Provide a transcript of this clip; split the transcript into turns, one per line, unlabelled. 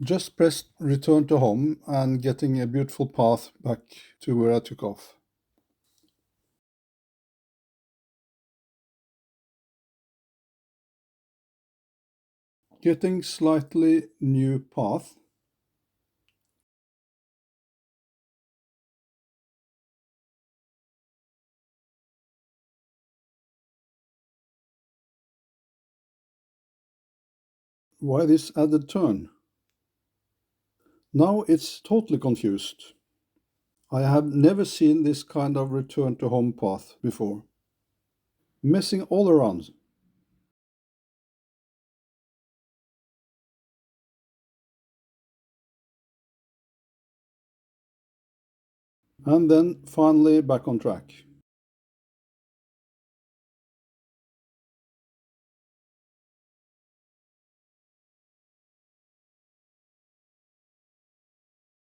Just pressed return to home and getting a beautiful path back to where I took off. Getting slightly new path. Why this added turn? Now it's totally confused. I have never seen this kind of return to home path before. Messing all around. And then finally back on track.